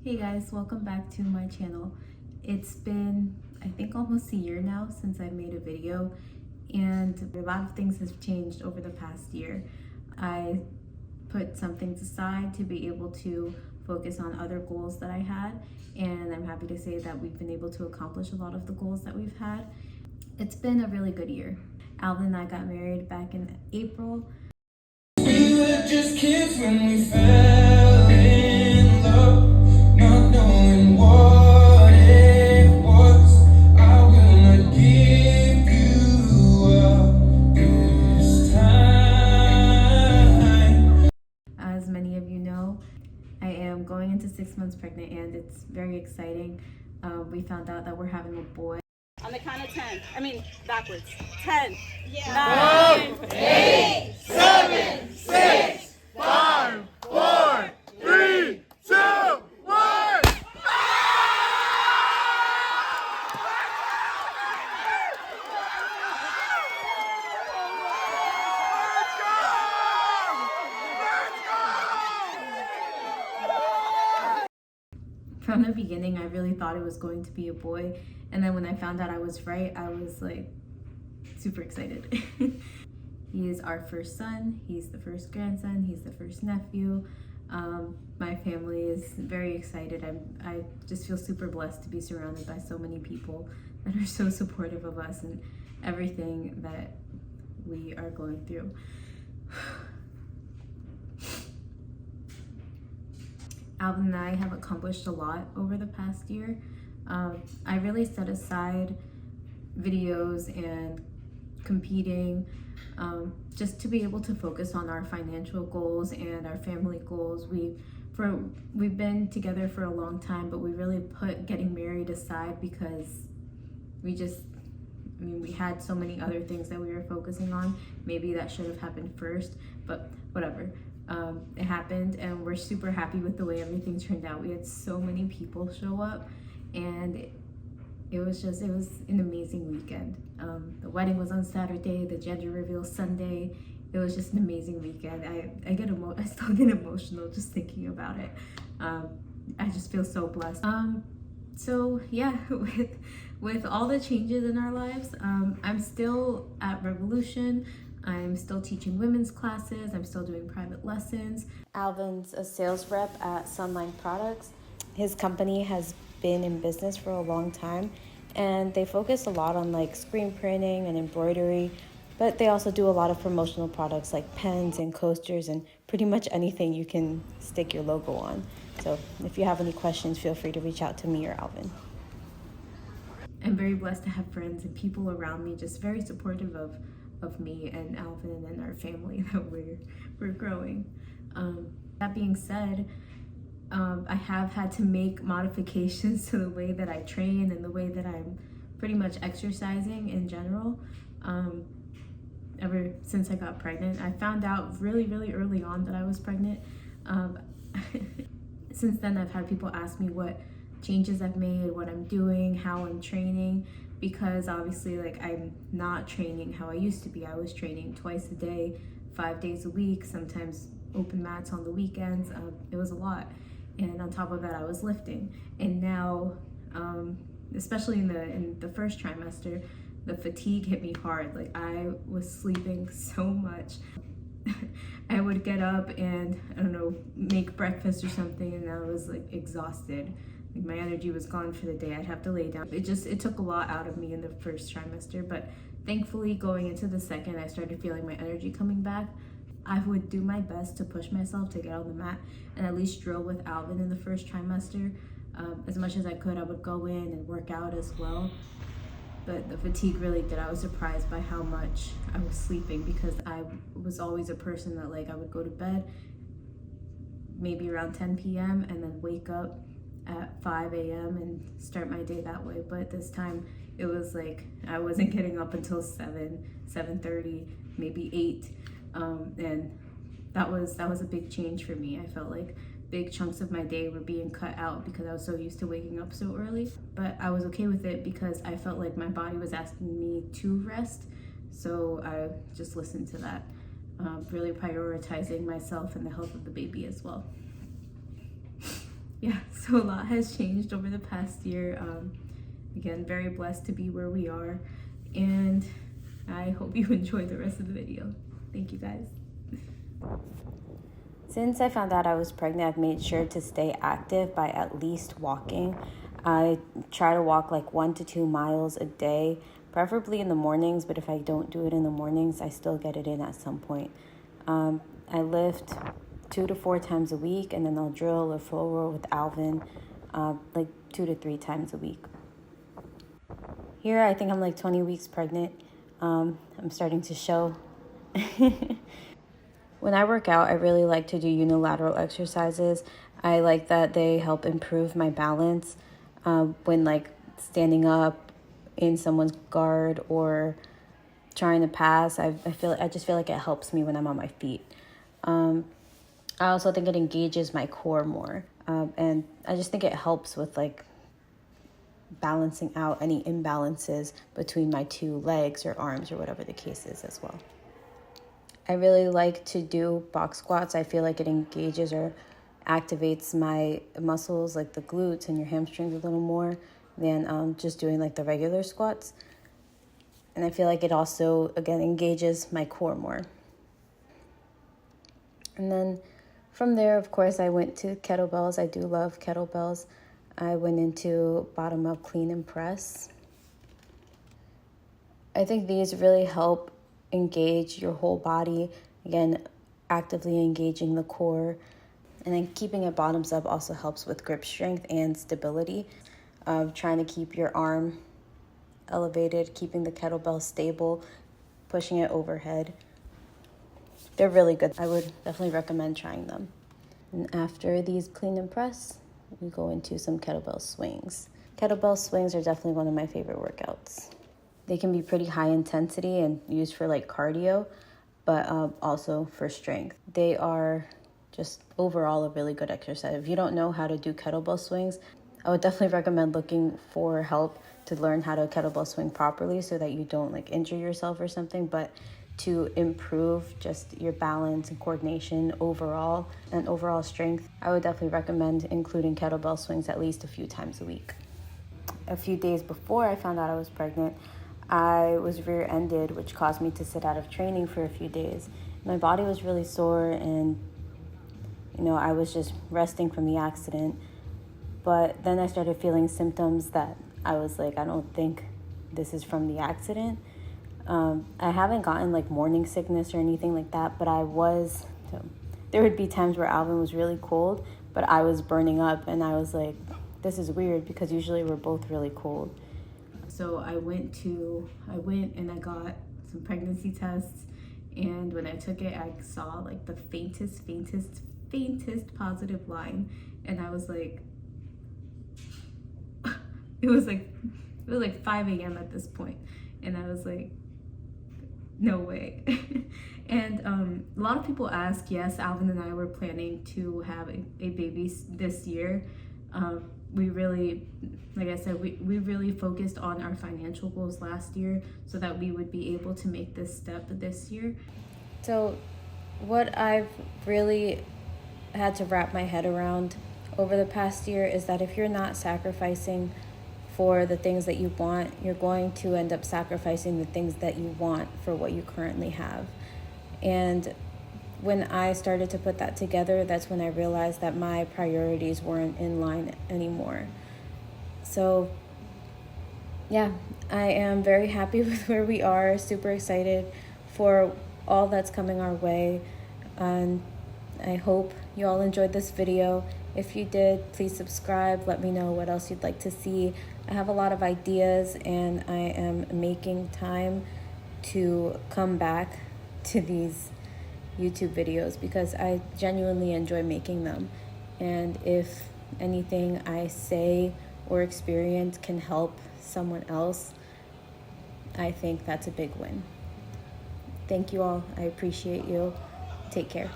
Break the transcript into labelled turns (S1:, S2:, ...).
S1: Hey guys, welcome back to my channel. It's been, I think, almost a year now since I made a video, and a lot of things have changed over the past year. I put some things aside to be able to focus on other goals that I had, and I'm happy to say that we've been able to accomplish a lot of the goals that we've had. It's been a really good year. Alvin and I got married back in April.
S2: We were just kids when we fell in love, not knowing what it was. I will not give you up this time.
S1: As many of you know, I am going into 6 months pregnant, and it's very exciting. We found out that we're having a boy.
S3: On the count of 10. Backwards. 10.
S2: Yeah.
S3: 9.
S2: 8, 7, 6, 5, 4, 3, 2, 1.
S1: From the beginning, I really thought it was going to be a boy, and then when I found out I was right, I was like super excited. He is our first son, he's the first grandson, he's the first nephew. My family is very excited. I just feel super blessed to be surrounded by so many people that are so supportive of us and everything that we are going through. Alvin and I have accomplished a lot over the past year. I really set aside videos and competing just to be able to focus on our financial goals and our family goals. We've been together for a long time, but we really put getting married aside because we had so many other things that we were focusing on. Maybe that should have happened first, but whatever. It happened, and we're super happy with the way everything turned out. We had so many people show up, and it was an amazing weekend. The wedding was on Saturday, the gender reveal Sunday. It was just an amazing weekend. I still get emotional just thinking about it. I just feel so blessed. So yeah, with all the changes in our lives, I'm still at Revolution. I'm still teaching women's classes. I'm still doing private lessons. Alvin's a sales rep at Sunline Products. His company has been in business for a long time, and they focus a lot on like screen printing and embroidery, but they also do a lot of promotional products like pens and coasters and pretty much anything you can stick your logo on. So if you have any questions, feel free to reach out to me or Alvin. I'm very blessed to have friends and people around me just very supportive of me and Alvin and our family that we're growing. That being said, I have had to make modifications to the way that I train and the way that I'm pretty much exercising in general. Ever since I got pregnant, I found out really early on that I was pregnant. Since then, I've had people ask me what changes I've made, what I'm doing, how I'm training, because obviously like I'm not training how I used to be. I was training twice a day, 5 days a week, sometimes open mats on the weekends. It was a lot. And on top of that, I was lifting. And now, especially in the first trimester, the fatigue hit me hard. Like I was sleeping so much. I would get up and, I don't know, make breakfast or something, and I was like exhausted. Like my energy was gone for the day. I'd have to lay down. It took a lot out of me in the first trimester, but thankfully going into the second, I started feeling my energy coming back. I would do my best to push myself to get on the mat and at least drill with Alvin in the first trimester. As much as I could, I would go in and work out as well. But the fatigue really did. I was surprised by how much I was sleeping, because I was always a person that like I would go to bed maybe around 10 p.m. and then wake up at 5 a.m. and start my day that way. But this time it was like I wasn't getting up until 7:30, maybe 8. And that was a big change for me. I felt like big chunks of my day were being cut out because I was so used to waking up so early. But I was okay with it because I felt like my body was asking me to rest. So I just listened to that, really prioritizing myself and the health of the baby as well. yeah, so a lot has changed over the past year. Again, very blessed to be where we are, and I hope you enjoy the rest of the video. Thank you guys. Since I found out I was pregnant, I've made sure to stay active by at least walking. I try to walk like 1 to 2 miles a day, preferably in the mornings, but if I don't do it in the mornings, I still get it in at some point. I lift 2 to 4 times a week, and then I'll drill or flow roll with Alvin like 2 to 3 times a week. Here, I think I'm like 20 weeks pregnant. I'm starting to show. When I work out, I really like to do unilateral exercises. I like that they help improve my balance when like standing up in someone's guard or trying to pass. I just feel like it helps me when I'm on my feet. I also think it engages my core more, and I just think it helps with like balancing out any imbalances between my 2 legs or arms or whatever the case is as well. I really like to do box squats. I feel like it engages or activates my muscles like the glutes and your hamstrings a little more than just doing like the regular squats. And I feel like it also, again, engages my core more. And then from there, of course, I went to kettlebells. I do love kettlebells. I went into bottom up clean and press. I think these really help engage your whole body, again, actively engaging the core. And then keeping it bottoms up also helps with grip strength and stability. Trying to keep your arm elevated, keeping the kettlebell stable, pushing it overhead. They're really good. I would definitely recommend trying them. And after these clean and press, we go into some kettlebell swings. Kettlebell swings are definitely one of my favorite workouts. They can be pretty high intensity and used for like cardio, but also for strength. They are just overall a really good exercise. If you don't know how to do kettlebell swings, I would definitely recommend looking for help to learn how to kettlebell swing properly so that you don't like injure yourself or something, but to improve just your balance and coordination overall and overall strength, I would definitely recommend including kettlebell swings at least a few times a week. A few days before I found out I was pregnant, I was rear-ended, which caused me to sit out of training for a few days. My body was really sore and, I was just resting from the accident. But then I started feeling symptoms that I was like, I don't think this is from the accident. I haven't gotten like morning sickness or anything like that, but there would be times where Alvin was really cold, but I was burning up and I was like, this is weird because usually we're both really cold. So I went and I got some pregnancy tests, and when I took it, I saw like the faintest positive line, and I was like, it was like 5 a.m. at this point, and I was like, no way. And a lot of people ask, yes, Alvin and I were planning to have a baby this year. We really, like I said, we really focused on our financial goals last year so that we would be able to make this step this year. So what I've really had to wrap my head around over the past year is that if you're not sacrificing for the things that you want, you're going to end up sacrificing the things that you want for what you currently have. And when I started to put that together, that's when I realized that my priorities weren't in line anymore. So yeah, I am very happy with where we are, super excited for all that's coming our way. And I hope you all enjoyed this video. If you did, please subscribe. Let me know what else you'd like to see. I have a lot of ideas and I am making time to come back to these YouTube videos because I genuinely enjoy making them. And if anything I say or experience can help someone else, I think that's a big win. Thank you all. I appreciate you. Take care.